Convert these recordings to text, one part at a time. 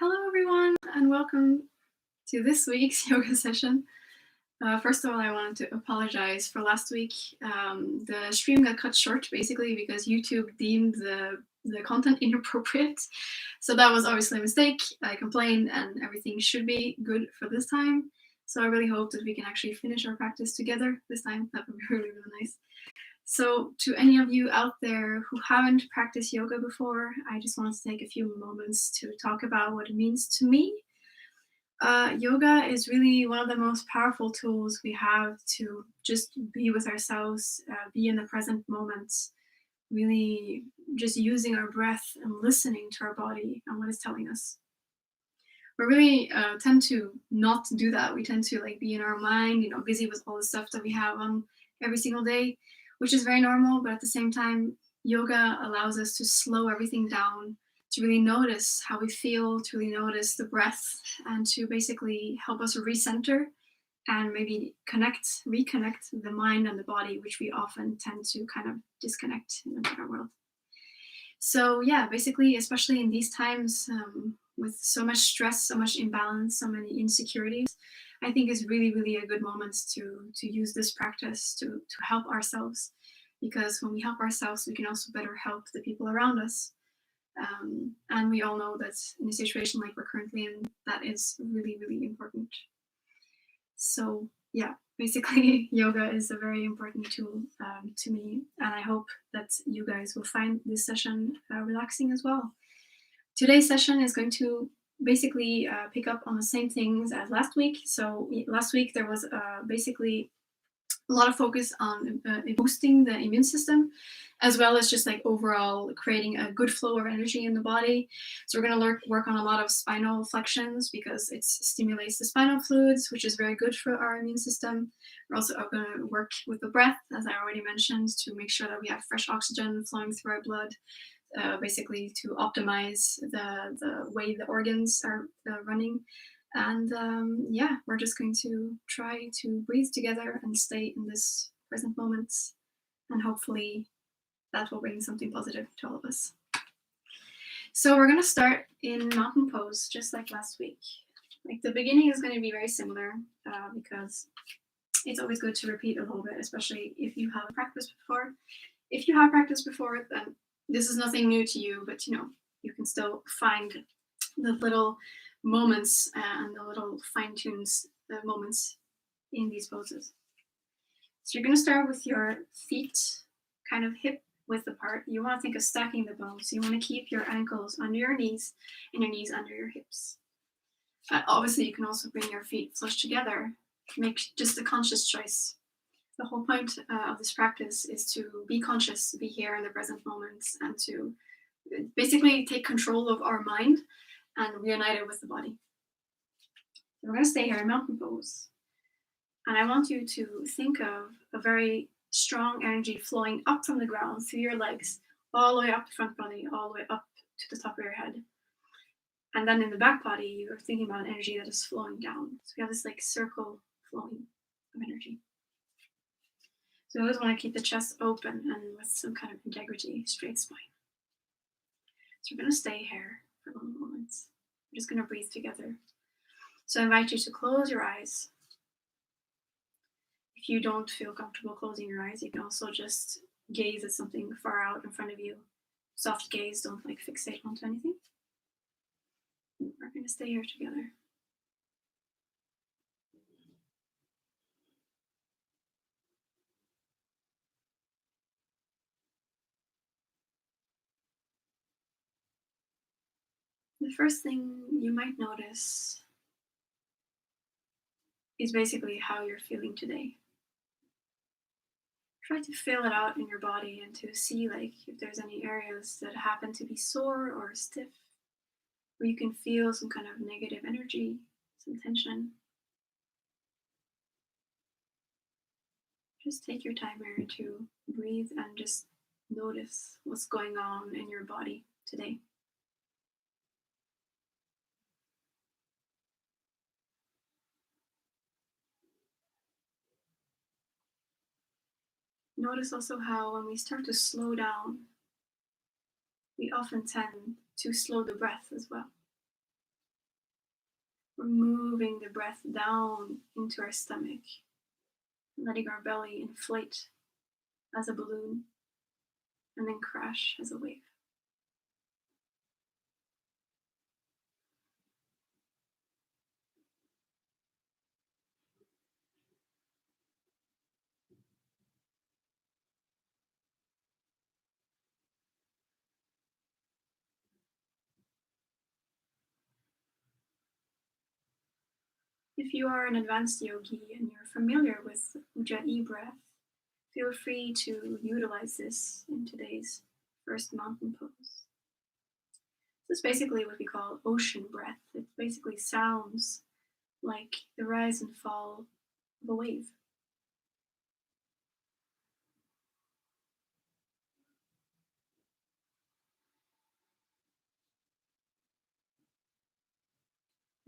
Hello, everyone, and welcome to this week's yoga session. First of all, I wanted to apologize for last week. The stream got cut short basically because YouTube deemed the content inappropriate. So that was obviously a mistake. I complained, and everything should be good for this time. So I really hope that we can actually finish our practice together this time. That would be really, really nice. So, to any of you out there who haven't practiced yoga before, I just want to take a few moments to talk about what it means to me. Yoga is really one of the most powerful tools we have to just be with ourselves, be in the present moment, really just using our breath and listening to our body and what it's telling us. We really tend to not do that. We tend to like be in our mind, busy with all the stuff that we have on every single day, which is very normal. But at the same time, yoga allows us to slow everything down, to really notice how we feel, to really notice the breath, and to basically help us recenter and maybe reconnect the mind and the body, which we often tend to kind of disconnect in the modern world. So yeah, basically, especially in these times with so much stress, so much imbalance, so many insecurities, I think is really, really a good moment to use this practice to help ourselves. Because when we help ourselves, we can also better help the people around us. And we all know that in a situation like we're currently in, that is really, really important. So yeah, basically yoga is a very important tool to me, and I hope that you guys will find this session relaxing as well. Today's session is going to basically pick up on the same things as last week. So last week there was basically a lot of focus on boosting the immune system, as well as just like overall creating a good flow of energy in the body. So we're going to work on a lot of spinal flexions because it stimulates the spinal fluids, which is very good for our immune system. We're also going to work with the breath, as I already mentioned, to make sure that we have fresh oxygen flowing through our blood. Basically to optimize the way the organs are running. And yeah, we're just going to try to breathe together and stay in this present moment. And hopefully that will bring something positive to all of us. So we're going to start in mountain pose, just like last week. Like the beginning is going to be very similar because it's always good to repeat a little bit, especially if you haven't practiced before. If you have practiced before, then this is nothing new to you, but you can still find the little moments and the little fine-tunes moments in these poses. So you're going to start with your feet kind of hip width apart. You want to think of stacking the bones. So you want to keep your ankles under your knees and your knees under your hips. Obviously, you can also bring your feet flush together. Make just a conscious choice. The whole point of this practice is to be conscious, be here in the present moment, and to basically take control of our mind and reunite it with the body. So we're going to stay here in mountain pose. And I want you to think of a very strong energy flowing up from the ground through your legs, all the way up the front body, all the way up to the top of your head. And then in the back body, you're thinking about an energy that is flowing down. So we have this like circle flowing of energy. So we always want to keep the chest open and with some kind of integrity, straight spine. So we're going to stay here for a little moment. We're just going to breathe together. So I invite you to close your eyes. If you don't feel comfortable closing your eyes, you can also just gaze at something far out in front of you. Soft gaze, don't like fixate onto anything. We're going to stay here together. The first thing you might notice is basically how you're feeling today. Try to feel it out in your body and to see like if there's any areas that happen to be sore or stiff, where you can feel some kind of negative energy, some tension. Just take your time here to breathe and just notice what's going on in your body today. Notice also how when we start to slow down, we often tend to slow the breath as well. We're moving the breath down into our stomach, letting our belly inflate as a balloon and then crash as a wave. If you are an advanced yogi and you're familiar with Ujjayi breath, feel free to utilize this in today's first mountain pose. This is basically what we call ocean breath. It basically sounds like the rise and fall of a wave.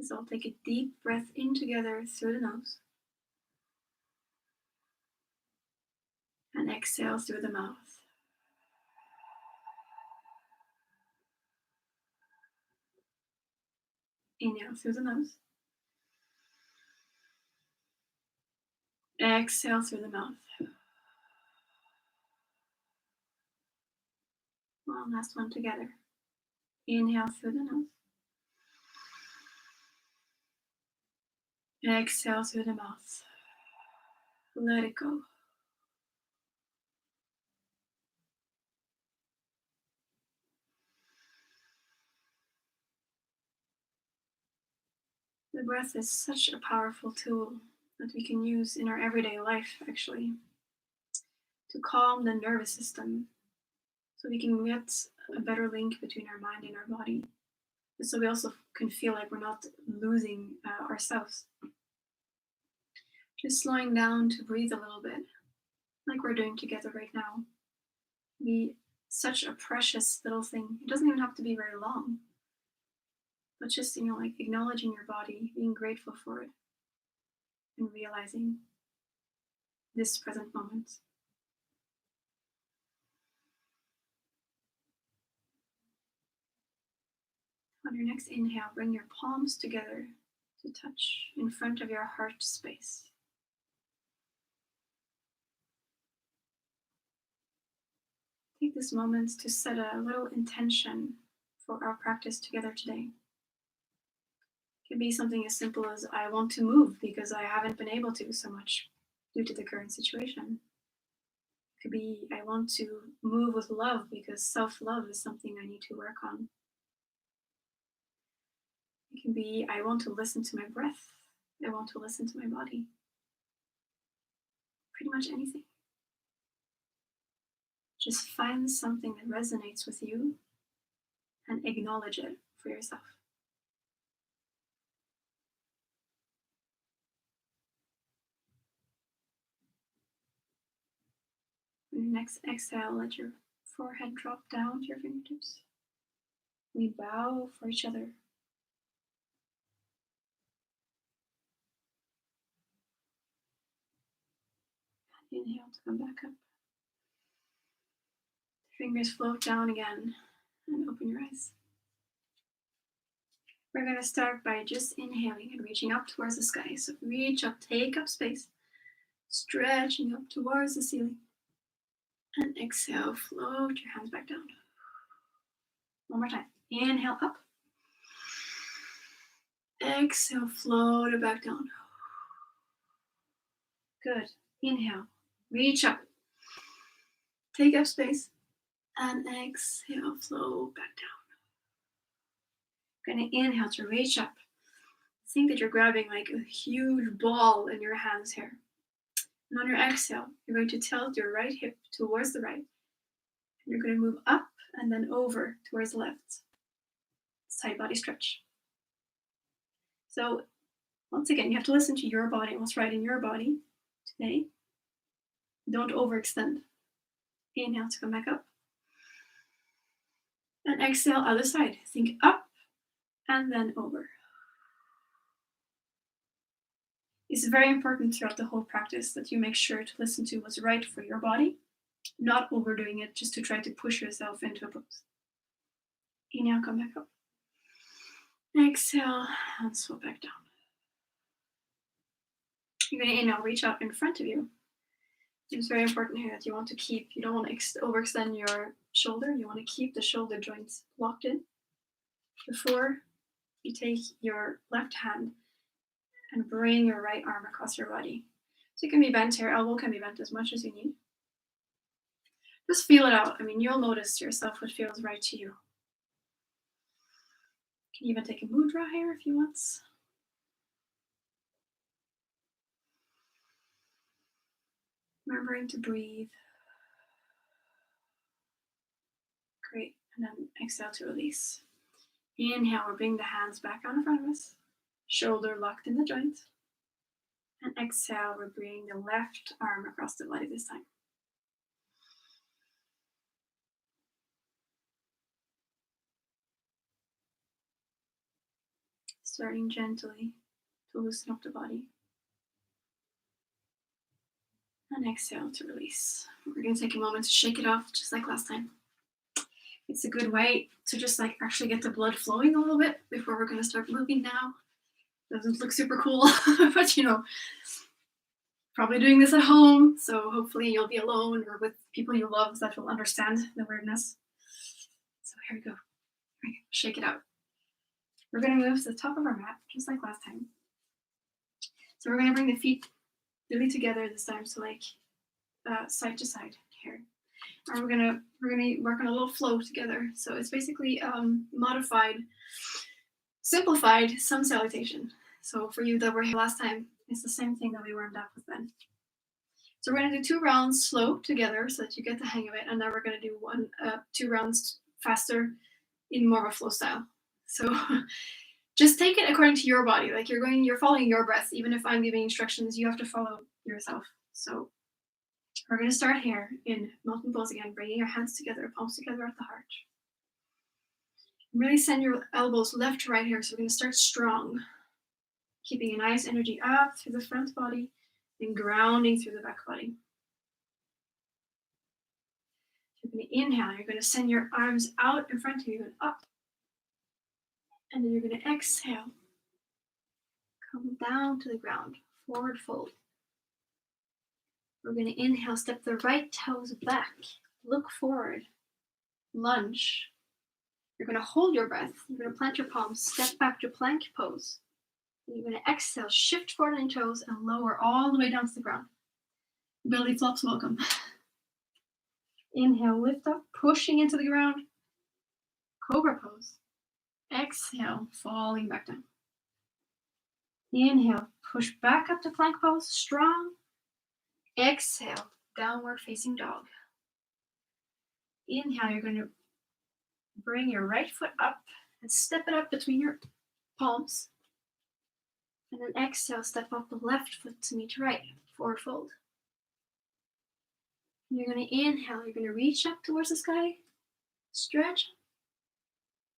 So I'll take a deep breath in together through the nose and exhale through the mouth. Inhale through the nose. Exhale through the mouth. One last one together. Inhale through the nose. Exhale through the mouth. Let it go. The breath is such a powerful tool that we can use in our everyday life, actually, to calm the nervous system so we can get a better link between our mind and our body. So we also can feel like we're not losing ourselves. Just slowing down to breathe a little bit, like we're doing together right now. Be such a precious little thing. It doesn't even have to be very long, but just, like acknowledging your body, being grateful for it, and realizing this present moment. On your next inhale, bring your palms together to touch in front of your heart space. Take this moment to set a little intention for our practice together today. It can be something as simple as, I want to move because I haven't been able to so much due to the current situation. It could be, I want to move with love because self-love is something I need to work on. It can be, I want to listen to my breath. I want to listen to my body. Pretty much anything. Just find something that resonates with you and acknowledge it for yourself. On your next exhale, let your forehead drop down to your fingertips. We bow for each other. Inhale to come back up. Fingers float down again and open your eyes. We're going to start by just inhaling and reaching up towards the sky. So reach up, take up space, stretching up towards the ceiling. And exhale, float your hands back down. One more time. Inhale up. Exhale, float it back down. Good. Inhale, reach up. Take up space. And exhale, float back down. Gonna inhale to reach up. Think that you're grabbing like a huge ball in your hands here. And on your exhale, you're going to tilt your right hip towards the right. And you're going to move up and then over towards the left. Side body stretch. So once again, you have to listen to your body and what's right in your body today. Don't overextend. Inhale to come back up. And exhale, other side. Think up and then over. It's very important throughout the whole practice that you make sure to listen to what's right for your body, not overdoing it just to try to push yourself into a pose. Inhale, come back up. Exhale and swoop back down. You're going to inhale, reach up in front of you. It's very important here that you want to keep, you don't want to overextend your shoulder. You want to keep the shoulder joints locked in before you take your left hand and bring your right arm across your body. So you can be bent here, elbow can be bent as much as you need. Just feel it out. I mean, you'll notice yourself what feels right to you. You can even take a mudra here if you want. Remembering to breathe. Great. And then exhale to release. Inhale, we'll bring the hands back out in front of us. Shoulder locked in the joint. And exhale, we're bringing the left arm across the body this time. Starting gently to loosen up the body. And exhale to release. We're going to take a moment to shake it off just like last time. It's a good way to just like actually get the blood flowing a little bit before we're going to start moving now. Doesn't look super cool, but you know, probably doing this at home, so hopefully you'll be alone or with people you love that will understand the weirdness. So here we go. Shake it out. We're going to move to the top of our mat, just like last time. So we're going to bring the feet really together this time, so like side to side here. And we're gonna work on a little flow together. So it's basically modified, simplified sun salutation. So for you that were here last time, it's the same thing that we warmed up with then. So we're gonna do 2 rounds slow together so that you get the hang of it, and then we're gonna do 2 rounds faster in more of a flow style. So just take it according to your body. Like you're following your breath. Even if I'm giving instructions, you have to follow yourself. So we're going to start here in mountain pose again, bringing your hands together, palms together at the heart. Really send your elbows left to right here. So we're going to start strong, keeping a nice energy up through the front body and grounding through the back body. You're going to inhale. You're going to send your arms out in front of you and up. And then you're going to exhale. Come down to the ground, forward fold. We're going to inhale, step the right toes back, look forward, lunge. You're going to hold your breath. You're going to plant your palms, step back to plank pose. And you're going to exhale, shift forward on your toes and lower all the way down to the ground. Belly flops, welcome. Inhale, lift up, pushing into the ground. Cobra pose. Exhale, falling back down. Inhale, push back up to plank pose, strong. Exhale, downward facing dog. Inhale, you're going to bring your right foot up and step it up between your palms. And then exhale, step up the left foot to meet right, forward fold. You're going to inhale, you're going to reach up towards the sky, stretch.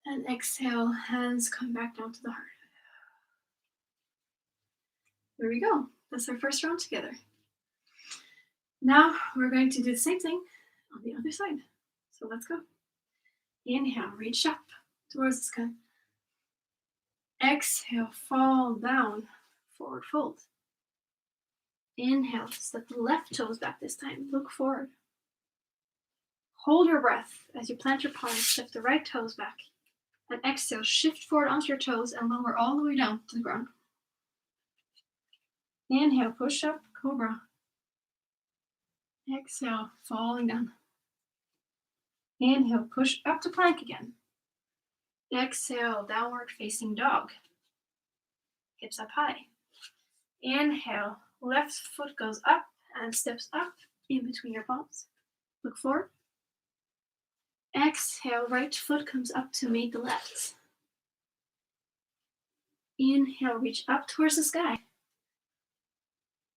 And exhale, hands come back down to the heart. There we go. That's our first round together. Now we're going to do the same thing on the other side. So let's go. Inhale, reach up towards the sky. Exhale, fall down, forward fold. Inhale, step the left toes back this time. Look forward. Hold your breath as you plant your palms, step the right toes back. And exhale, shift forward onto your toes and lower all the way down to the ground. Inhale, push up, cobra. Exhale, falling down. Inhale, push up to plank again. Exhale, downward facing dog. Hips up high. Inhale, left foot goes up and steps up in between your palms. Look forward. Exhale, right foot comes up to meet the left. Inhale, reach up towards the sky.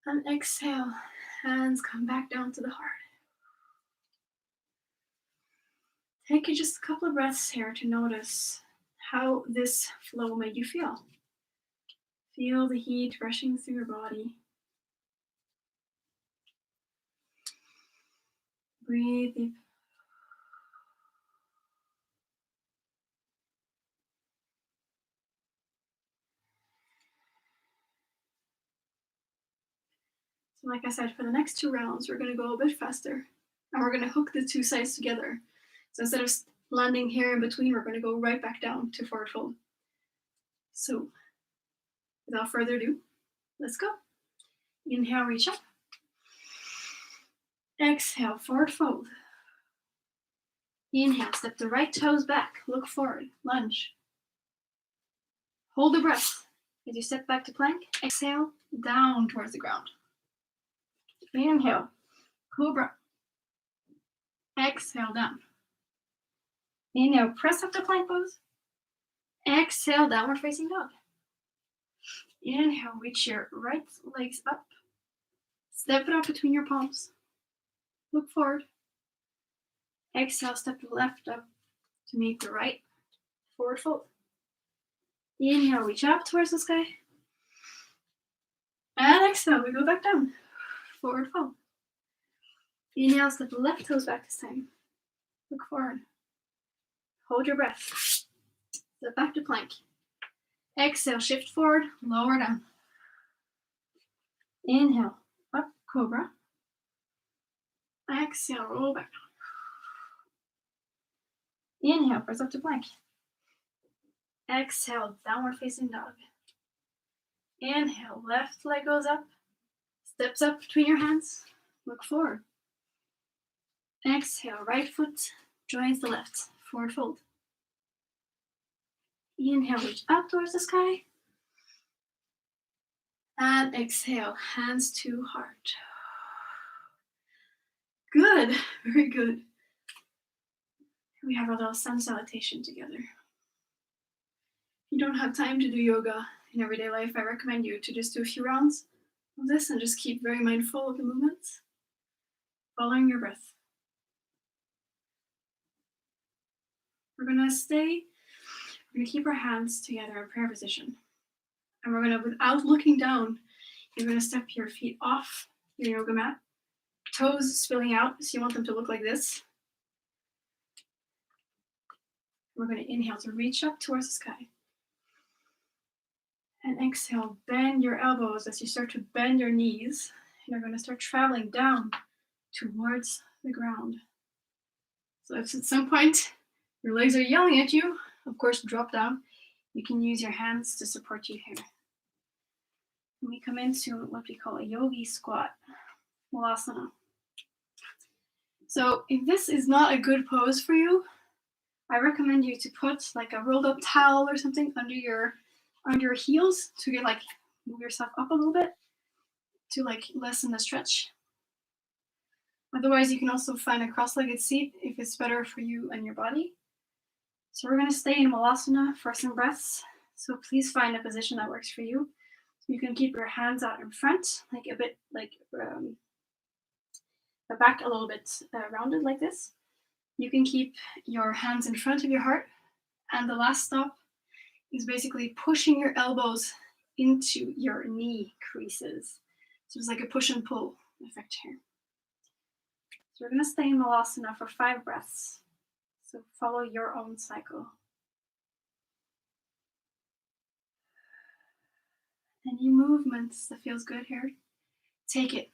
And exhale, hands come back down to the heart. Take just a couple of breaths here to notice how this flow made you feel. Feel the heat rushing through your body. Breathe deep. So like I said, for the next 2 rounds, we're going to go a bit faster, and we're going to hook the 2 sides together. So instead of landing here in between, we're going to go right back down to forward fold. So without further ado, let's go. Inhale, reach up. Exhale, forward fold. Inhale, step the right toes back, look forward, lunge. Hold the breath as you step back to plank. Exhale, down towards the ground. Inhale, cobra. Exhale, down. Inhale, press up to plank pose. Exhale, downward facing dog. Inhale, reach your right legs up. Step it up between your palms. Look forward. Exhale, step the left up to meet the right. Forward fold. Inhale, reach up towards the sky. And exhale, we go back down. Forward fold. Inhale, step the left toes back this time. Look forward. Hold your breath. Step back to plank. Exhale, shift forward, lower down. Inhale, up, cobra. Exhale, roll back down. Inhale, press up to plank. Exhale, downward facing dog. Inhale, left leg goes up, steps up between your hands, look forward. Exhale, right foot joins the left, forward fold. Inhale, reach up towards the sky. And exhale, hands to heart. Good, very good. We have a little sun salutation together. If you don't have time to do yoga in everyday life, I recommend you to just do a few rounds of this and just keep very mindful of the movements, following your breath. We're gonna keep our hands together in prayer position. And we're gonna, without looking down, you're gonna step your feet off your yoga mat, toes spilling out, so you want them to look like this. We're gonna inhale to reach up towards the sky. And exhale, bend your elbows as you start to bend your knees. You're gonna start traveling down towards the ground. So if at some point your legs are yelling at you, of course, drop down. You can use your hands to support you here. And we come into what we call a yogi squat, Malasana. So if this is not a good pose for you, I recommend you to put like a rolled up towel or something under your heels to get like move yourself up a little bit to like lessen the stretch. Otherwise, you can also find a cross-legged seat if it's better for you and your body. So we're going to stay in Malasana for some breaths. So please find a position that works for you. You can keep your hands out in front, like a bit like the back a little bit rounded like this. You can keep your hands in front of your heart. And the last stop is basically pushing your elbows into your knee creases. So it's like a push and pull effect here. So we're going to stay in Malasana for 5 breaths. So follow your own cycle. Any movements that feels good here, take it.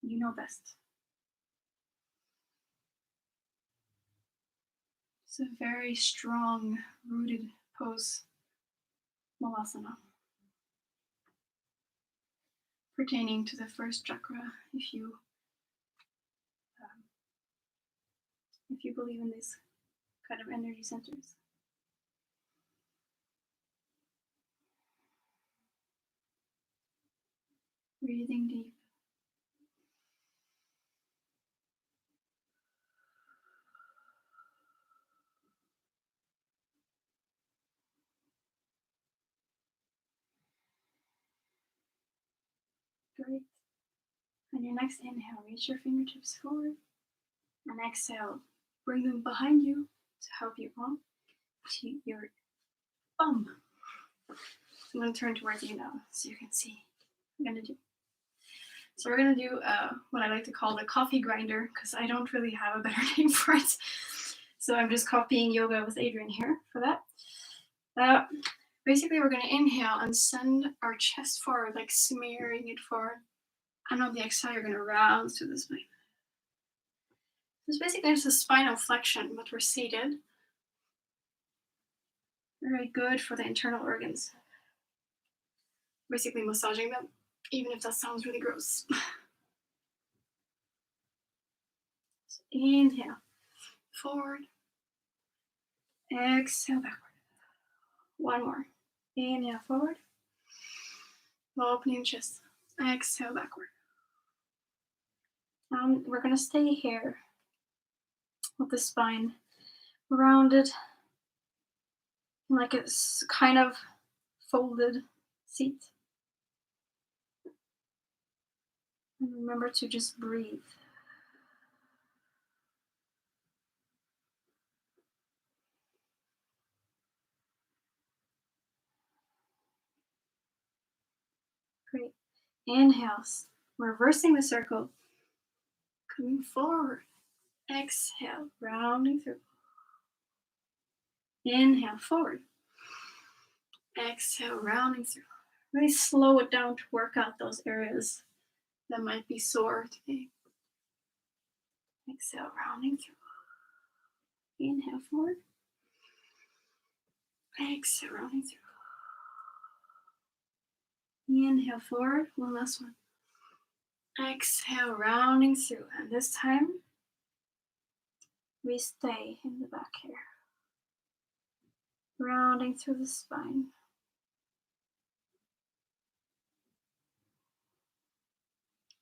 You know best. It's a very strong, rooted pose, Malasana. Pertaining to the first chakra, if you believe in these kind of energy centers. Breathing deep. Great. On your next inhale, reach your fingertips forward. And exhale, bring them behind you to help you on to your bum. I'm going to turn towards you now so you can see what I'm going to do. So we're going to do what I like to call the coffee grinder, because I don't really have a better name for it. So I'm just copying Yoga with Adrian here for that. Basically, we're going to inhale and send our chest forward, like smearing it forward. And on the exhale, you're going to round through the spine. It's basically just a spinal flexion, but we're seated. Very good for the internal organs. Basically massaging them, even if that sounds really gross. So inhale, forward. Exhale, backward. One more. Inhale, forward. Opening chest. Exhale, backward. And we're going to stay here with the spine rounded, like it's kind of folded seat. And remember to just breathe. Great. Inhales, reversing the circle, coming forward. Exhale, rounding through. Inhale, forward. Exhale, rounding through. Really slow it down to work out those areas that might be sore today. Exhale, rounding through. Inhale, forward. Exhale, rounding through. Inhale, forward. One last one. Exhale, rounding through. And this time, we stay in the back here. Rounding through the spine.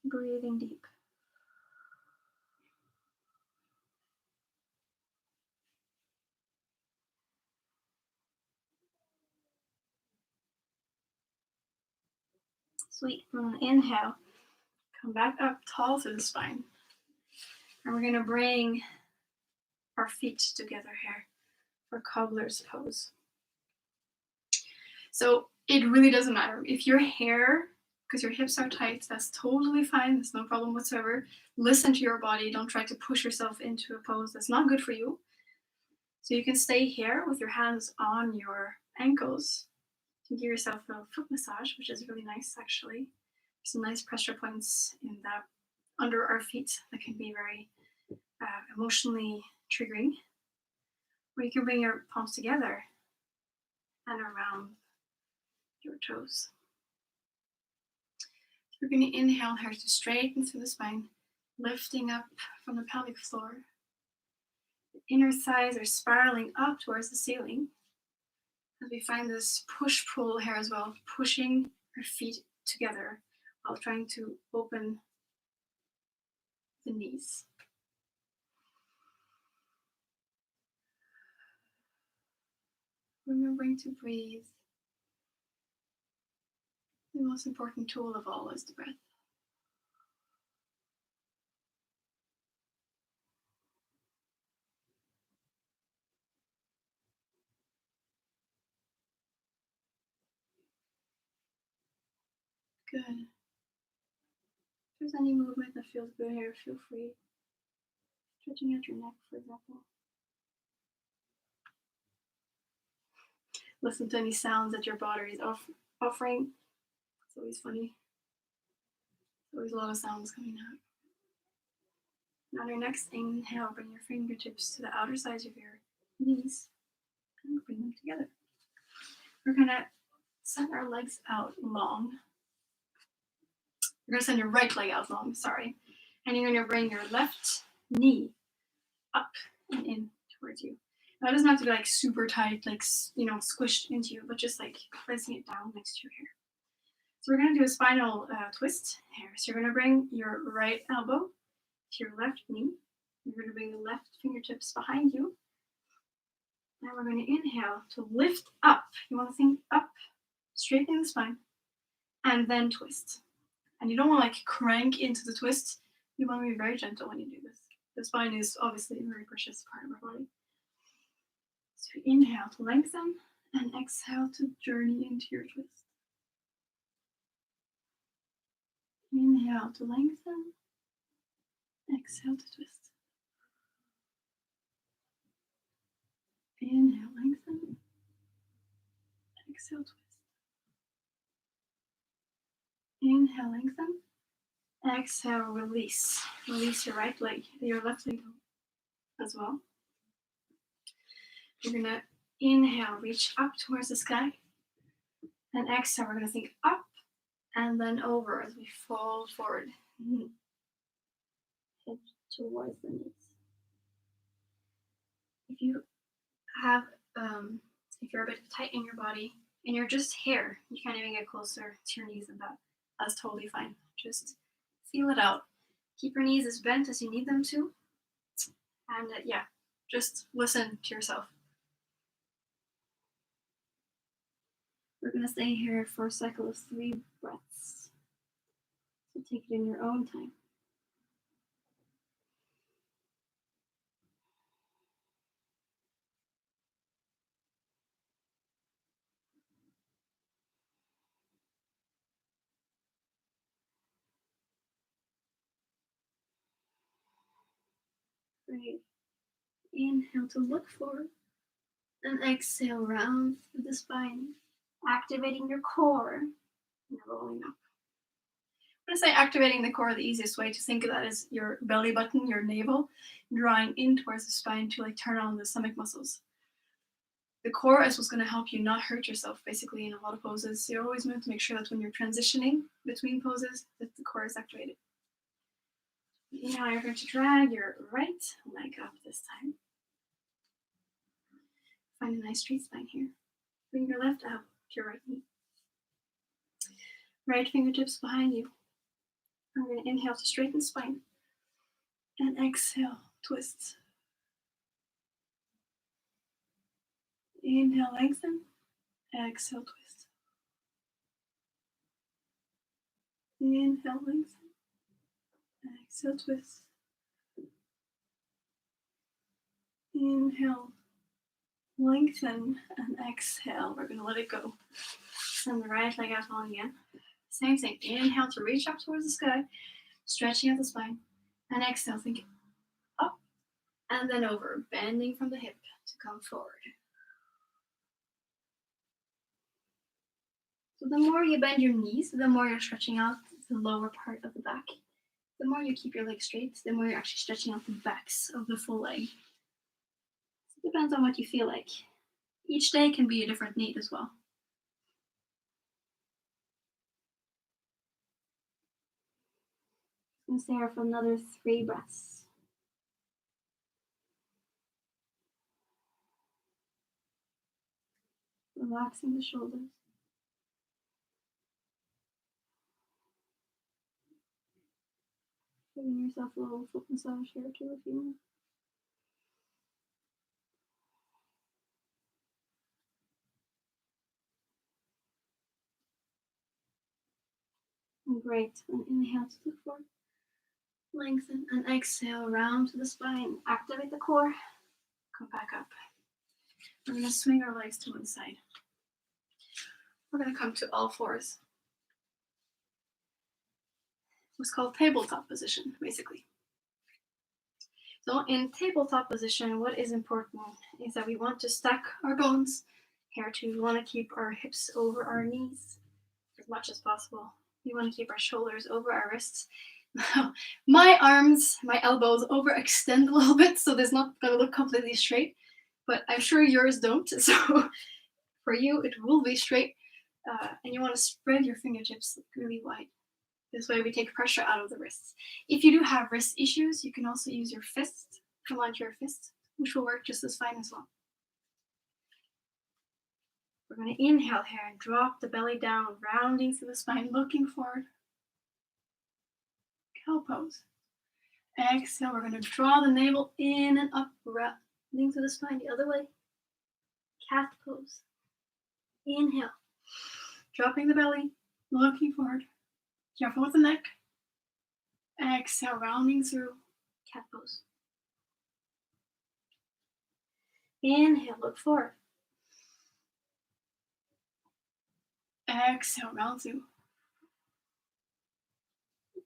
Breathing deep. Sweet. And inhale. Come back up tall through the spine. And we're going to bring our feet together here for cobbler's pose. So it really doesn't matter. If your hair, because your hips are tight, that's totally fine. There's no problem whatsoever. Listen to your body. Don't try to push yourself into a pose that's not good for you. So you can stay here with your hands on your ankles. You can give yourself a foot massage, which is really nice actually. There's some nice pressure points in that under our feet that can be very emotionally triggering. Or you can bring your palms together and around your toes. So we're going to inhale here to straighten through the spine, lifting up from the pelvic floor. The inner thighs are spiraling up towards the ceiling. As we find this push-pull here as well, pushing our feet together while trying to open the knees. Remembering to breathe. The most important tool of all is the breath. Good. If there's any movement that feels good here, feel free. Stretching out your neck, for example. Listen to any sounds that your body is offering. It's always funny. There's always a lot of sounds coming out. On your next inhale, bring your fingertips to the outer sides of your knees and bring them together. We're going to send our legs out long. You're going to send your right leg out long, sorry. And you're going to bring your left knee up and in towards you. Now it doesn't have to be like super tight, like, squished into you, but just like placing it down next to your hair. So we're going to do a spinal twist here. So you're going to bring your right elbow to your left knee. You're going to bring the left fingertips behind you. Now we're going to inhale to lift up. You want to think up, straightening the spine, and then twist. And you don't want to like crank into the twist. You want to be very gentle when you do this. The spine is obviously a very precious part of our body. So inhale to lengthen and exhale to journey into your twist. Inhale to lengthen, exhale to twist. Inhale, lengthen, Exhale, twist. Inhale, lengthen. Exhale, release. Release your right leg, your left leg as well. We're gonna inhale, reach up towards the sky. And exhale, we're gonna think up and then over as we fall forward. Head towards the knees. If you have, if you're a bit tight in your body and you're just here, you can't even get closer to your knees than that. That's totally fine. Just feel it out. Keep your knees as bent as you need them to. And yeah, just listen to yourself. We're going to stay here for a cycle of 3 breaths. So take it in your own time. Great. Inhale to look forward. And exhale, round through the spine, activating your core and rolling up. When I say activating the core, the easiest way to think of that is your belly button, your navel, drawing in towards the spine to like turn on the stomach muscles. The core is what's going to help you not hurt yourself, basically, in a lot of poses. So you're always meant to make sure that when you're transitioning between poses, that the core is activated. Now you're going to drag your right leg up this time. Find a nice straight spine here. Bring your left out to your right knee. Right fingertips behind you. I'm going to inhale to straighten spine. And exhale, twist. Inhale, lengthen. Exhale, twist. Inhale, lengthen. Exhale, twist. Inhale, lengthen, and exhale. We're going to let it go. Send the right leg out long again. Same thing. Inhale to reach up towards the sky, stretching out the spine. And exhale, think up and then over, bending from the hip to come forward. So the more you bend your knees, the more you're stretching out the lower part of the back. The more you keep your legs straight, the more you're actually stretching out the backs of the full leg. It depends on what you feel like. Each day can be a different need as well. I'm going to stay here for another 3 breaths. Relaxing the shoulders. Giving yourself a little foot massage here too if you want. Great. And inhale to look forward. Lengthen and exhale, round to the spine. Activate the core. Come back up. We're going to swing our legs to one side. We're going to come to all fours. What's called tabletop position, basically. So in tabletop position, what is important is that we want to stack our bones here too. We want to keep our hips over our knees as much as possible. We want to keep our shoulders over our wrists. My arms, my elbows overextend a little bit, so there's not going to look completely straight, but I'm sure yours don't. So for you, it will be straight. And you want to spread your fingertips really wide. This way we take pressure out of the wrists. If you do have wrist issues, you can also use your fist. Come onto your fist, which will work just as fine as well. We're going to inhale here and drop the belly down, rounding through the spine, looking forward. Cow pose. Exhale, we're going to draw the navel in and up, rounding through the spine the other way. Cat pose. Inhale, dropping the belly, looking forward. Careful with the neck. Exhale, rounding through, cat pose. Inhale, look forward. Exhale, round through.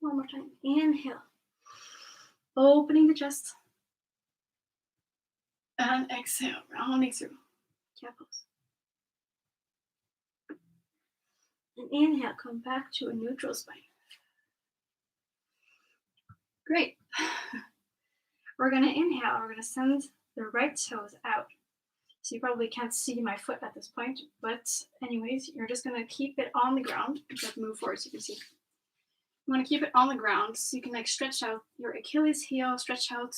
One more time. Inhale. Opening the chest. And exhale, rounding through, cat pose. And inhale, come back to a neutral spine. Great. We're gonna inhale, we're gonna send the right toes out. So you probably can't see my foot at this point, but anyways, you're just gonna keep it on the ground. Just move forward so you can see. You wanna keep it on the ground so you can like stretch out your Achilles heel, stretch out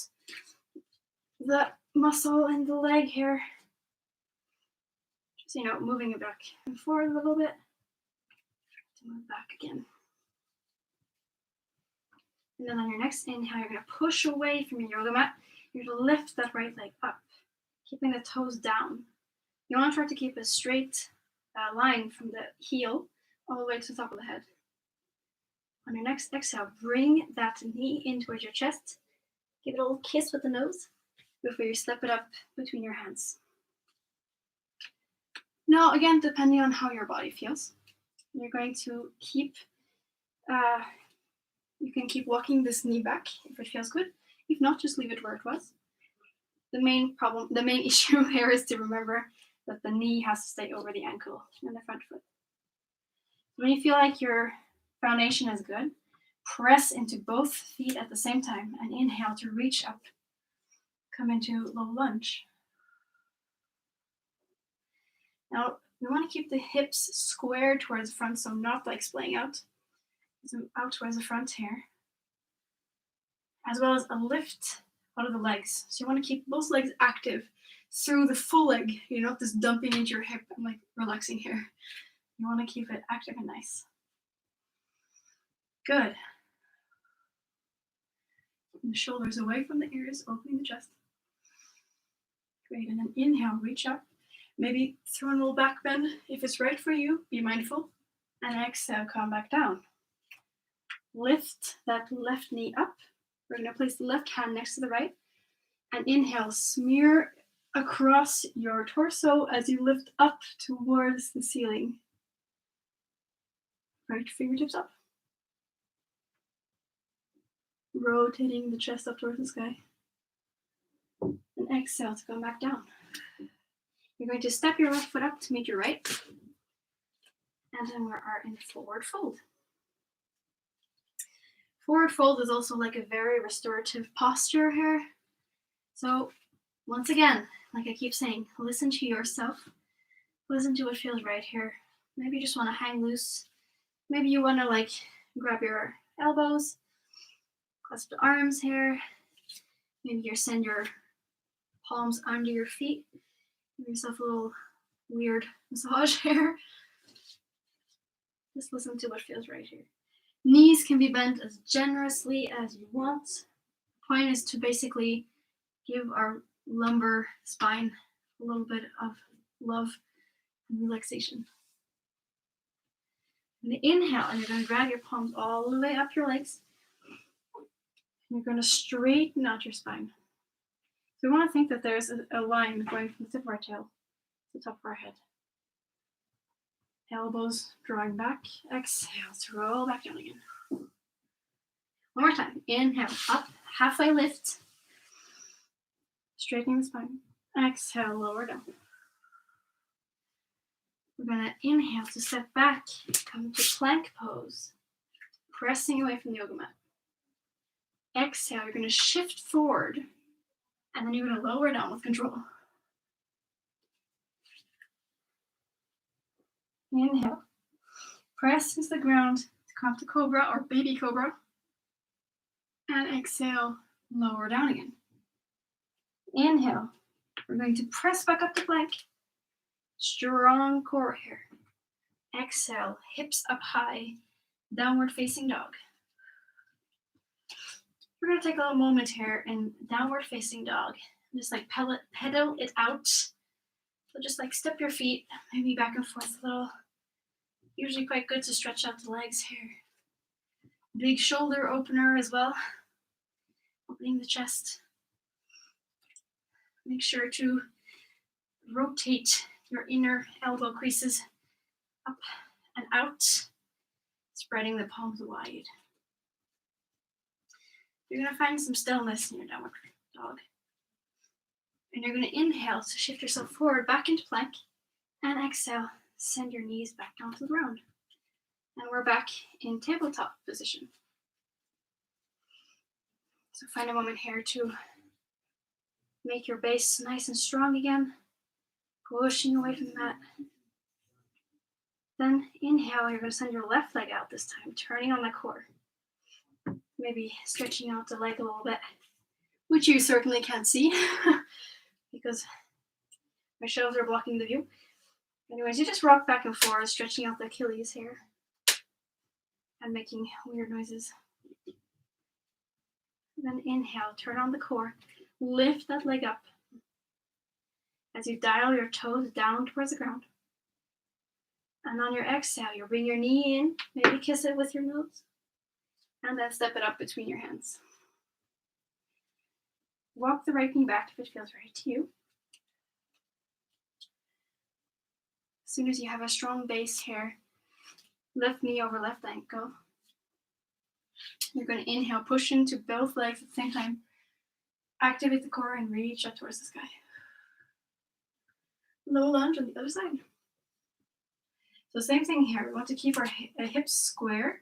the muscle in the leg here. Just, moving it back and forward a little bit. To move back again. And then on your next inhale, you're gonna push away from your yoga mat. You're gonna lift that right leg up, keeping the toes down. You want to try to keep a straight line from the heel all the way to the top of the head. On your next exhale, bring that knee in towards your chest. Give it a little kiss with the nose before you step it up between your hands. Now, again, depending on how your body feels, you're going to keep, you can keep walking this knee back if it feels good. If not, just leave it where it was. The main issue here is to remember that the knee has to stay over the ankle and the front foot. When you feel like your foundation is good, press into both feet at the same time and inhale to reach up. Come into low lunge. Now, we want to keep the hips squared towards the front, so not like splaying out. So out towards the front here. As well as a lift out of the legs. So you want to keep both legs active through the full leg. You're not just dumping into your hip and like relaxing here. You want to keep it active and nice. Good. Keeping the shoulders away from the ears, opening the chest. Great, and then inhale, reach up. Maybe throw a little back bend. If it's right for you, be mindful. And exhale, come back down. Lift that left knee up. We're going to place the left hand next to the right. And inhale, smear across your torso as you lift up towards the ceiling. Right fingertips up. Rotating the chest up towards the sky. And exhale to come back down. You're going to step your left foot up to meet your right. And then we are in forward fold. Forward fold is also like a very restorative posture here. So once again, like I keep saying, listen to yourself. Listen to what feels right here. Maybe you just want to hang loose. Maybe you want to like grab your elbows, clasp the arms here. Maybe you send your palms under your feet. Give yourself a little weird massage here. Just listen to what feels right here. Knees can be bent as generously as you want. The point is to basically give our lumbar spine a little bit of love and relaxation. And inhale, and you're going to drag your palms all the way up your legs. And you're going to straighten out your spine. So we want to think that there's a line going from the tip of our tail to the top of our head. Elbows drawing back. Exhale to roll back down again. One more time. Inhale, up, halfway lift. Straightening the spine. Exhale, lower down. We're going to inhale to step back, come to plank pose, pressing away from the yoga mat. Exhale, you're going to shift forward, and then you're going to lower down with control. Inhale, press into the ground to come to cobra or baby cobra, and exhale, lower down again. Inhale, we're going to press back up to plank. Strong core here. Exhale, hips up high, downward facing dog. We're going to take a little moment here in downward facing dog. Just like pedal it out. So just like step your feet, maybe back and forth a little. Usually quite good to stretch out the legs here. Big shoulder opener as well. Opening the chest. Make sure to rotate your inner elbow creases up and out, spreading the palms wide. You're going to find some stillness in your downward dog. And you're going to inhale to shift yourself forward back into plank. And exhale, send your knees back down to the ground. And we're back in tabletop position. So find a moment here to make your base nice and strong again, pushing away from the mat. Then inhale, you're going to send your left leg out this time, turning on the core. Maybe stretching out the leg a little bit, which you certainly can't see because my shelves are blocking the view. Anyways, you just rock back and forth, stretching out the Achilles here and making weird noises. Then inhale, turn on the core, lift that leg up as you dial your toes down towards the ground. And on your exhale, you'll bring your knee in, maybe kiss it with your nose, and then step it up between your hands. Walk the right knee back if it feels right to you. As soon as you have a strong base here, left knee over left ankle. You're going to inhale, push into both legs at the same time. Activate the core and reach up towards the sky. Low lunge on the other side. So same thing here. We want to keep our hips square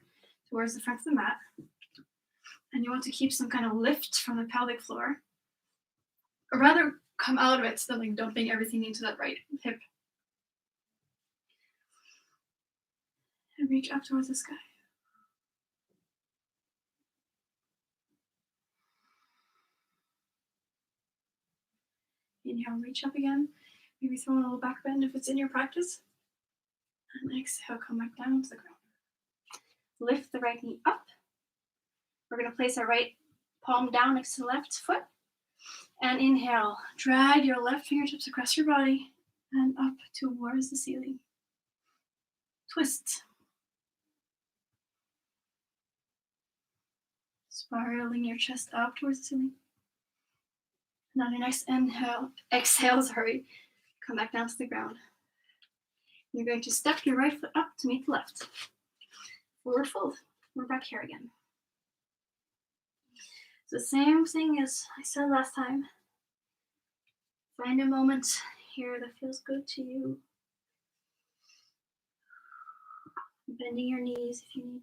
towards the front of the mat. And you want to keep some kind of lift from the pelvic floor. Or rather, come out of it instead of like dumping everything into that right hip. And reach up towards the sky. Inhale, reach up again. Maybe throw in a little back bend if it's in your practice. And exhale, come back down to the ground. Lift the right knee up. We're going to place our right palm down next to the left foot. And inhale, drag your left fingertips across your body and up towards the ceiling. Twist. Spiraling your chest up towards the ceiling. And on your next exhale, come back down to the ground. You're going to step your right foot up to meet the left. Forward fold. We're back here again. So same thing as I said last time. Find a moment here that feels good to you. Bending your knees if you need.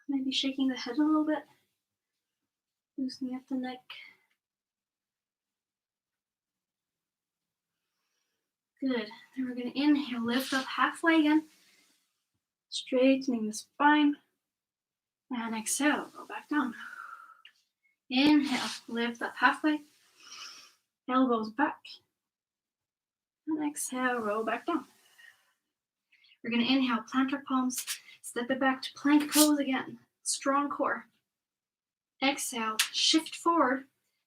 Maybe shaking the head a little bit. Loosening up the neck. Good. Then we're going to inhale, lift up halfway again. Straightening the spine. And exhale, go back down. Inhale, lift up halfway. Elbows back. And exhale, roll back down. We're going to inhale, plant our palms, step it back to plank pose again. Strong core. Exhale, shift forward,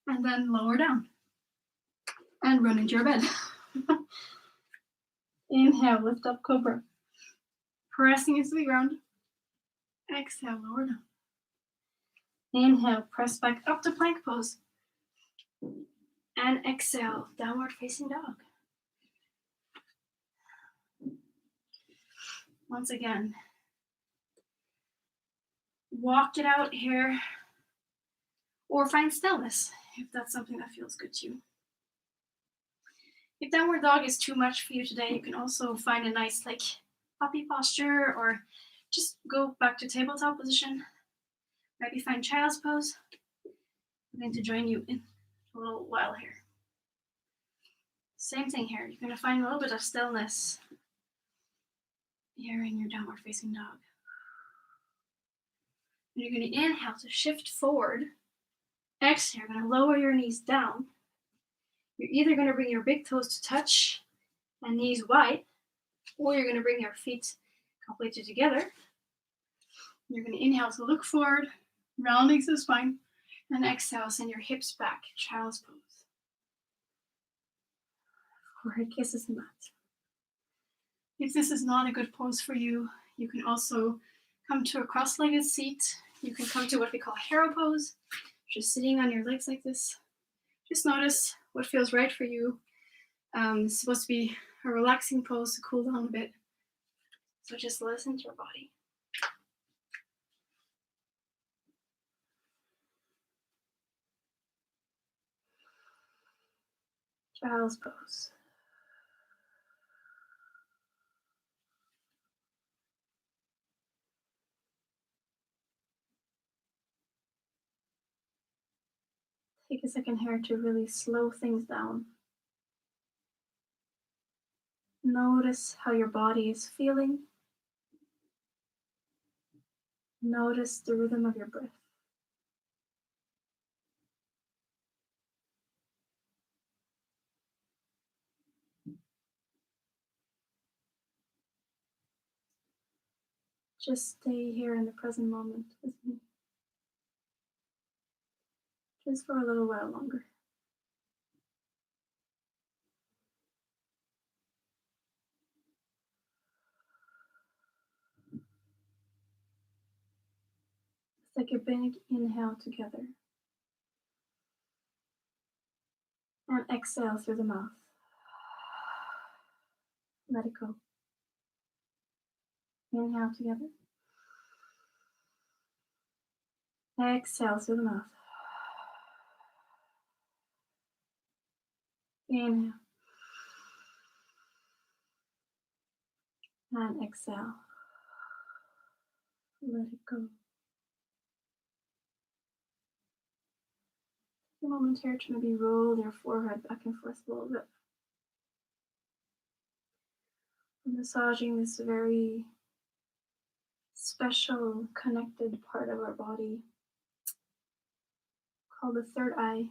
and then lower down. And run into your bed. Inhale, lift up cobra. Pressing into the ground. Exhale, lower down. Inhale, press back up to plank pose. And exhale, downward facing dog. Once again, walk it out here. Or find stillness if that's something that feels good to you. If downward dog is too much for you today, you can also find a nice like puppy posture or just go back to tabletop position. Maybe find child's pose. I'm going to join you in a little while here. Same thing here. You're going to find a little bit of stillness here in your downward facing dog. And you're going to inhale to shift forward. Exhale, you're going to lower your knees down. You're either going to bring your big toes to touch and knees wide, or you're going to bring your feet completely together. You're going to inhale to look forward, rounding to the spine, and exhale, send your hips back, child's pose. Forehead kisses the mat. If this is not a good pose for you, you can also come to a cross-legged seat. You can come to what we call hero pose, just sitting on your legs like this. Just notice what feels right for you. It's supposed to be a relaxing pose to cool down a bit. So just listen to your body. Child's pose. Take a second here to really slow things down. Notice how your body is feeling. Notice the rhythm of your breath. Just stay here in the present moment with me. Just for a little while longer. Let's take a big inhale together. And exhale through the mouth. Let it go. Inhale together. Exhale through the mouth. Inhale. And exhale. Let it go. Take a moment here to maybe roll your forehead back and forth a little bit. Massaging this very special connected part of our body called the third eye,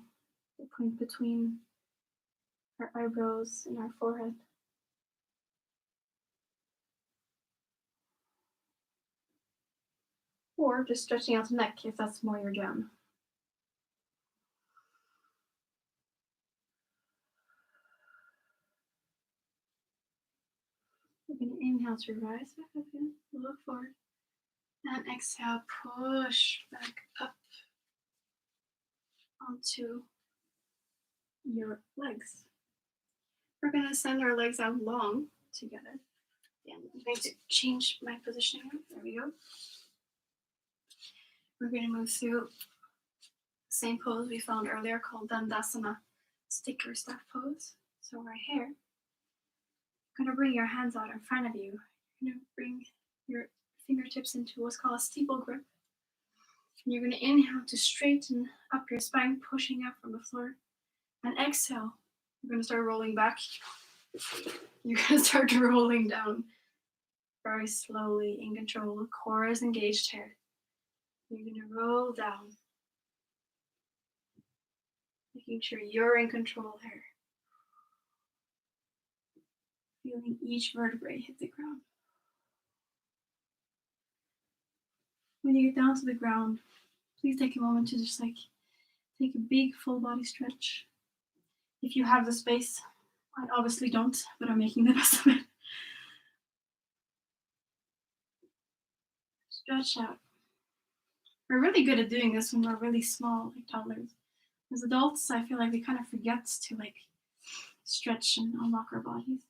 the point between our eyebrows and our forehead. Or just stretching out the neck if that's more your jam. We're going to inhale to rise back up again, look forward, and exhale, push back up onto your legs. We're going to send our legs out long together. And I'm going to change my positioning. There we go. We're going to move through the same pose we found earlier called Dandasana, sticker staff pose. So right here, you're going to bring your hands out in front of you. You're going to bring your fingertips into what's called a steeple grip. And you're going to inhale to straighten up your spine, pushing up from the floor. And exhale, you're going to start rolling back. You're going to start rolling down very slowly, in control. The core is engaged here. You're going to roll down, making sure you're in control here. Feeling each vertebrae hit the ground. When you get down to the ground, please take a moment to just take a big full body stretch. If you have the space, I obviously don't, but I'm making the best of it. Stretch out. We're really good at doing this when we're really small, like toddlers. As adults, I feel like we kind of forget to stretch and unlock our bodies.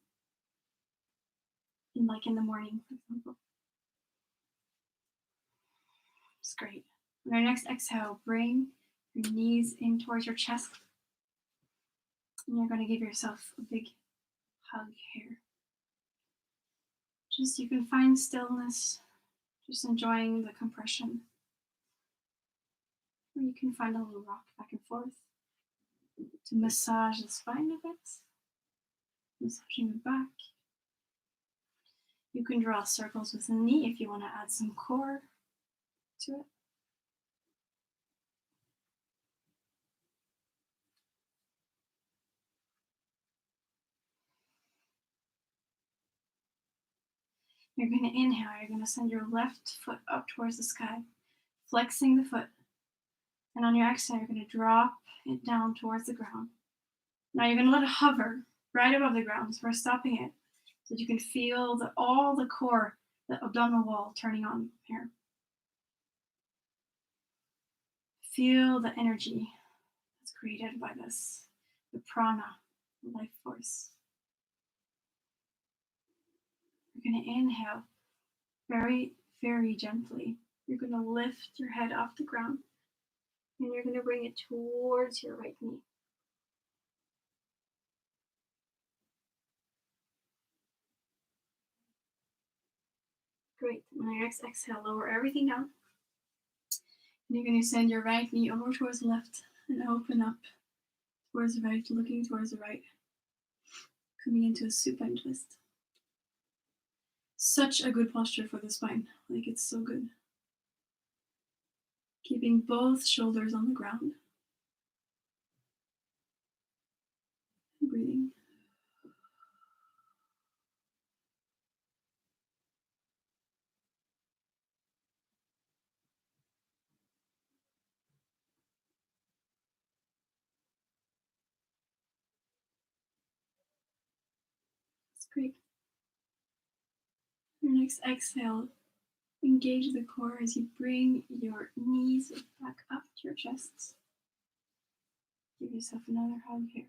In the morning, for example. It's great. On our next exhale, bring your knees in towards your chest. And you're going to give yourself a big hug here. Just you can find stillness, just enjoying the compression. Or you can find a little rock back and forth to massage the spine a bit, massaging the back. You can draw circles with the knee if you want to add some core to it. You're going to inhale, you're going to send your left foot up towards the sky, flexing the foot. And on your exhale, you're going to drop it down towards the ground. Now you're going to let it hover right above the ground. So we're stopping it so that you can feel all the core, the abdominal wall turning on here. Feel the energy that's created by this, the prana, the life force. You're going to inhale very, very gently. You're going to lift your head off the ground and you're going to bring it towards your right knee. Great. On your next exhale, lower everything down. And you're going to send your right knee over towards the left and open up towards the right, looking towards the right, coming into a supine twist. Such a good posture for the spine, like it's so good. Keeping both shoulders on the ground. And breathing. That's great. Your next exhale, engage the core as you bring your knees back up to your chest. Give yourself another hug here.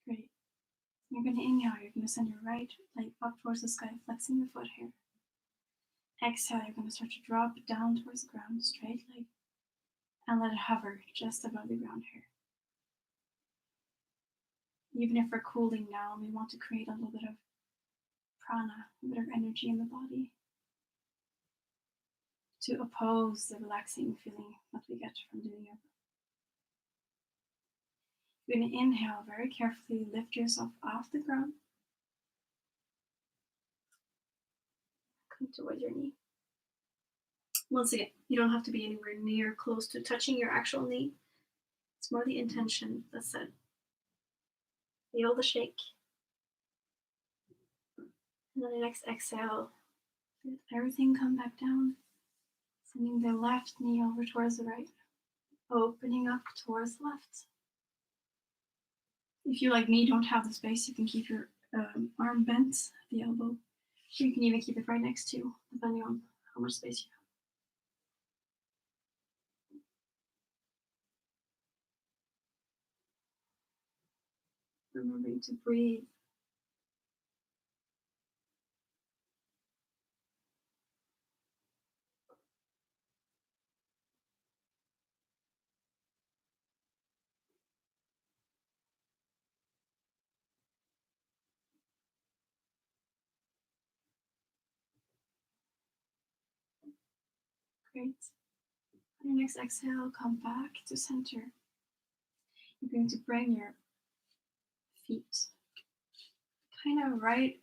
Great. You're going to inhale, you're going to send your right leg up towards the sky, flexing the foot here. Exhale, you're going to start to drop it down towards the ground, straight leg, and let it hover just above the ground here. Even if we're cooling down, we want to create a little bit of prana, a bit of energy in the body to oppose the relaxing feeling that we get from doing yoga. You're going to inhale very carefully, lift yourself off the ground. Come towards your knee. Once again, you don't have to be anywhere near close to touching your actual knee. It's more the intention that's said. Feel the shake. And then the next exhale, let everything come back down. Sending the left knee over towards the right. Opening up towards the left. If you, like me, don't have the space, you can keep your arm bent at the elbow. Or you can even keep it right next to you, depending on how much space you have. Remembering to breathe. Great. On your next exhale, come back to center. You're going to bring your feet kind of right,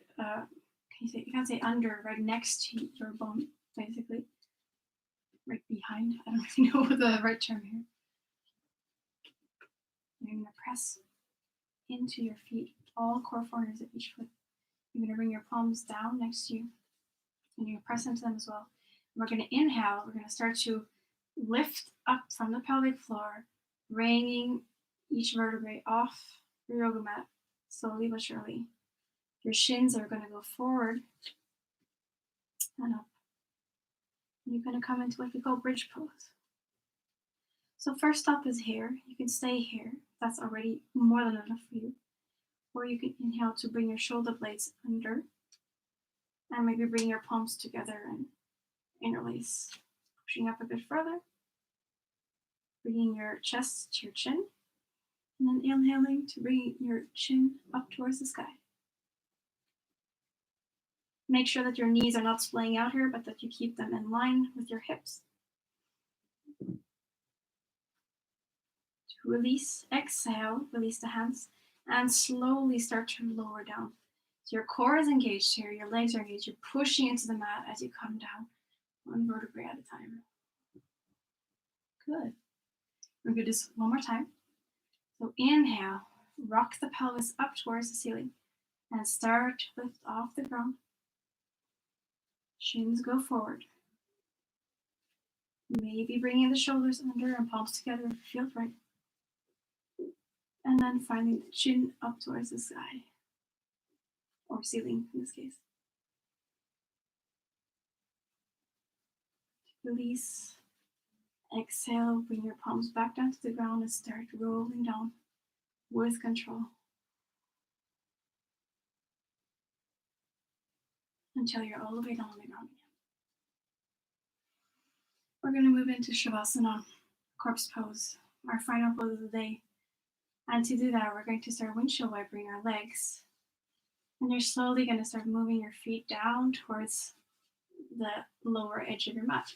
you can't say under, right next to your bum, basically. Right behind. I don't really know the right term here. You're going to press into your feet, all core corners of each foot. You're going to bring your palms down next to you, and you're going to press into them as well. And we're going to inhale. We're going to start to lift up from the pelvic floor, bringing each vertebrae off your yoga mat, slowly but surely. Your shins are going to go forward and up. And you're going to come into what we call bridge pose. So first stop is here. You can stay here. That's already more than enough for you. Or you can inhale to bring your shoulder blades under and maybe bring your palms together and interlace. Pushing up a bit further. Bringing your chest to your chin. And then inhaling to bring your chin up towards the sky. Make sure that your knees are not splaying out here, but that you keep them in line with your hips. To release, exhale, release the hands, and slowly start to lower down. So your core is engaged here, your legs are engaged, you're pushing into the mat as you come down, one vertebrae at a time. Good. We're going to do this one more time. So inhale, rock the pelvis up towards the ceiling, and start to lift off the ground. Shins go forward. Maybe bringing the shoulders under and palms together if it feels right. And then finally the chin up towards the sky, or ceiling in this case. Release, exhale, bring your palms back down to the ground and start rolling down with control. Until you're all the way down on the ground again. We're going to move into Shavasana, corpse pose, our final pose of the day. And to do that, we're going to start windshield wipering our legs. And you're slowly going to start moving your feet down towards the lower edge of your mat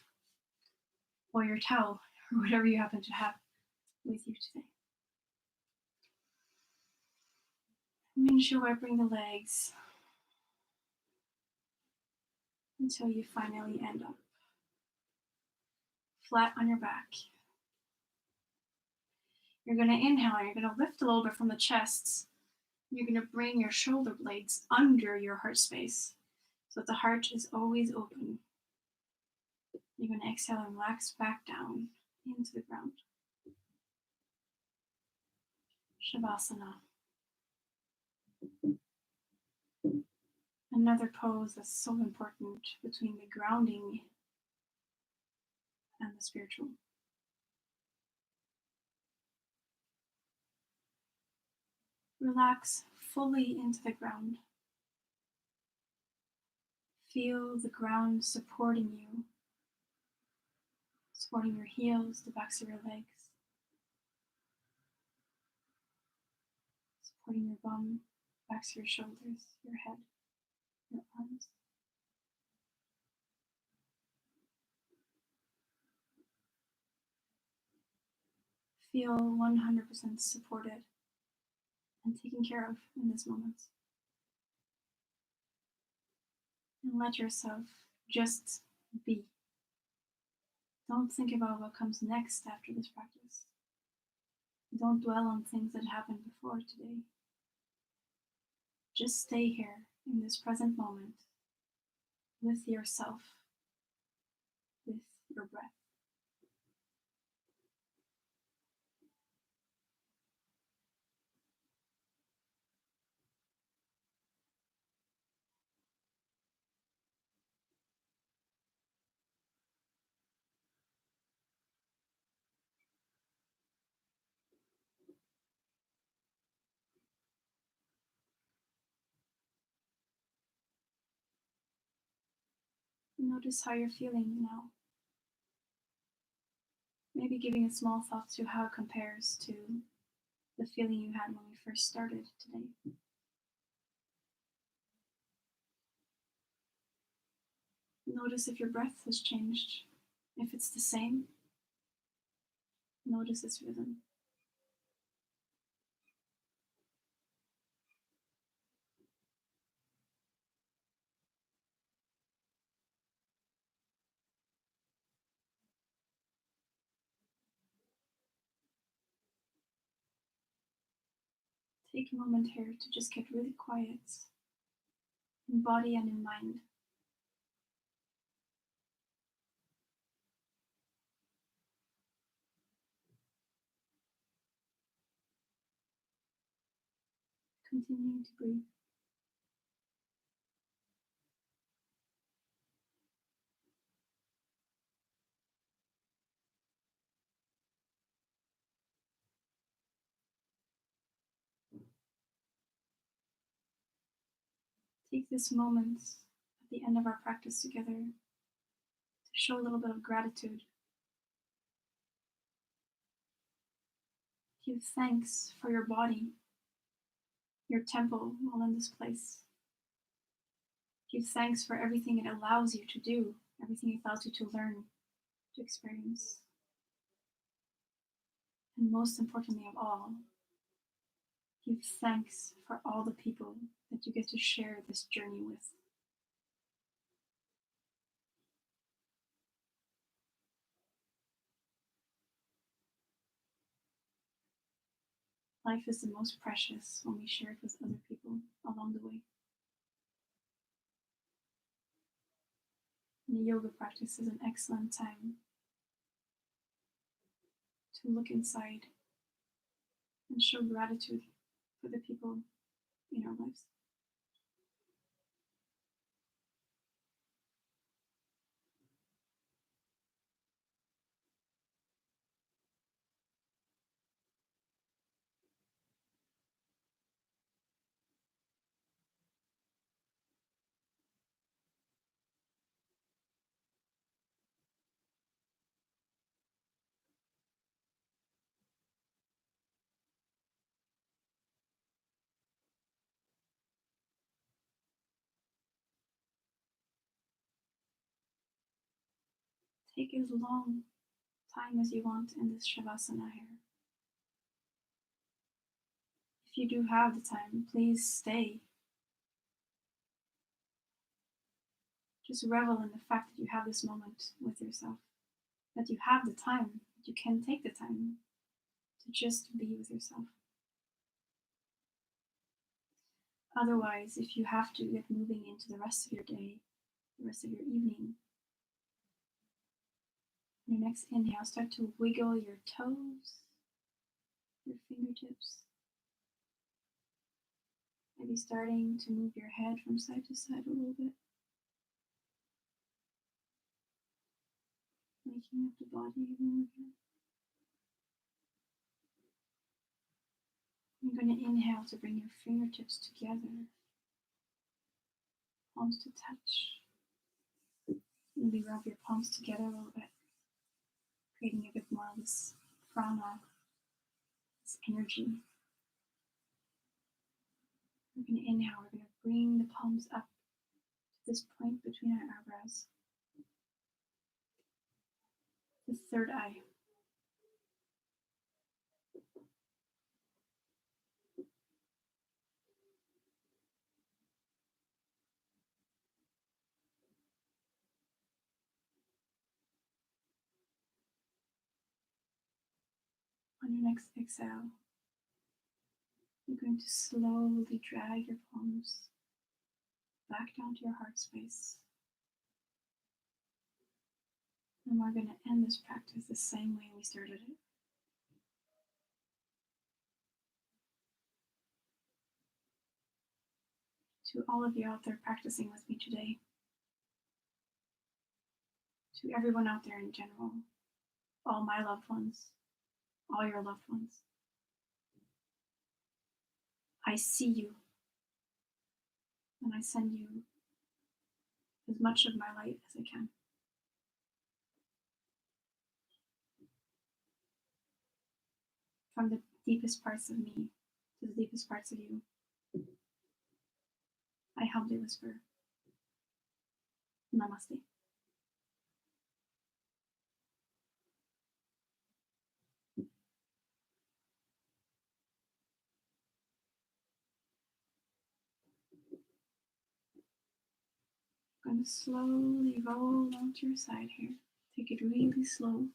or your towel or whatever you happen to have with you today. Windshield wipering the legs until you finally end up flat on your back. You're going to inhale, and you're going to lift a little bit from the chest. You're going to bring your shoulder blades under your heart space so that the heart is always open. You're going to exhale and relax back down into the ground. Shavasana. Another pose that's so important between the grounding and the spiritual. Relax fully into the ground. Feel the ground supporting you, supporting your heels, the backs of your legs, supporting your bum, backs of your shoulders, your head, your arms. Feel 100% supported and taken care of in this moment. And let yourself just be. Don't think about what comes next after this practice. Don't dwell on things that happened before today. Just stay here in this present moment with yourself, with your breath. Notice how you're feeling now. Maybe giving a small thought to how it compares to the feeling you had when we first started today. Notice if your breath has changed. If it's the same, notice its rhythm. Take a moment here to just get really quiet in body and in mind. Continuing to breathe. Take this moment at the end of our practice together to show a little bit of gratitude. Give thanks for your body, your temple while in this place. Give thanks for everything it allows you to do, everything it allows you to learn, to experience. And most importantly of all, give thanks for all the people that you get to share this journey with. Life is the most precious when we share it with other people along the way. And the yoga practice is an excellent time to look inside and show gratitude for the people in our lives. take as long time as you want in this Shavasana here. If you do have the time, please stay. Just revel in the fact that you have this moment with yourself, that you have the time, that you can take the time to just be with yourself. Otherwise, if you have to get moving into the rest of your day, the rest of your evening, your next inhale, start to wiggle your toes, your fingertips. Maybe starting to move your head from side to side a little bit. Waking up the body even more again. You're going to inhale to bring your fingertips together, palms to touch. Maybe rub your palms together a little bit, creating a bit more of this prana, this energy. We're going to inhale, we're going to bring the palms up to this point between our eyebrows, the third eye. On your next exhale, you're going to slowly drag your palms back down to your heart space. And we're going to end this practice the same way we started it. To all of you out there practicing with me today, to everyone out there in general, all my loved ones, all your loved ones, I see you, and I send you as much of my light as I can. From the deepest parts of me to the deepest parts of you, I humbly whisper, Namaste. I'm going to slowly roll onto your side here. Take it really slow.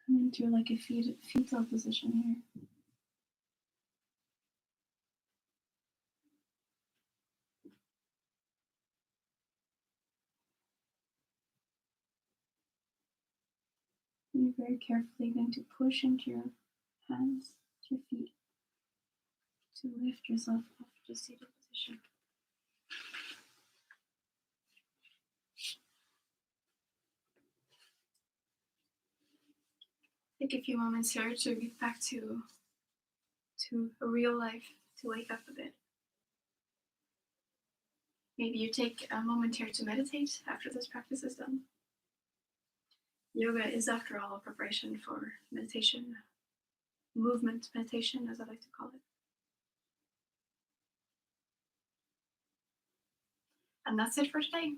Come into like a fetal position here. You're very carefully going to push into your hands, to your feet, to lift yourself up to seated position. Take a few moments here to get back to a real life, to wake up a bit. Maybe you take a moment here to meditate after this practice is done. Yoga is, after all, a preparation for meditation, movement meditation, as I like to call it. And that's it for today.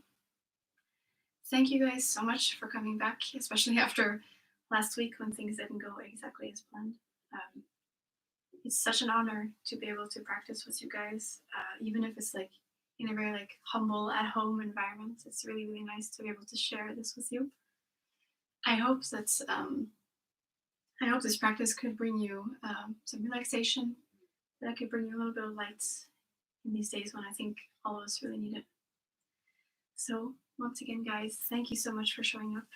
Thank you guys so much for coming back, especially after last week when things didn't go exactly as planned. It's such an honor to be able to practice with you guys, even if it's like in a very like humble at-home environment. It's really, really nice to be able to share this with you. I hope that this practice could bring you some relaxation, that could bring you a little bit of light in these days when I think all of us really need it. So once again, guys, thank you so much for showing up.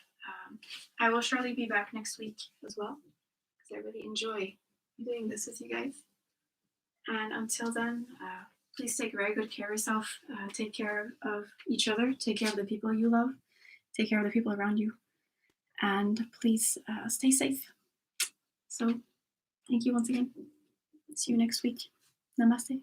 I will surely be back next week as well, because I really enjoy doing this with you guys. And until then, please take very good care of yourself. Take care of each other. Take care of the people you love. Take care of the people around you. And please stay safe. So thank you once again. See you next week. Namaste.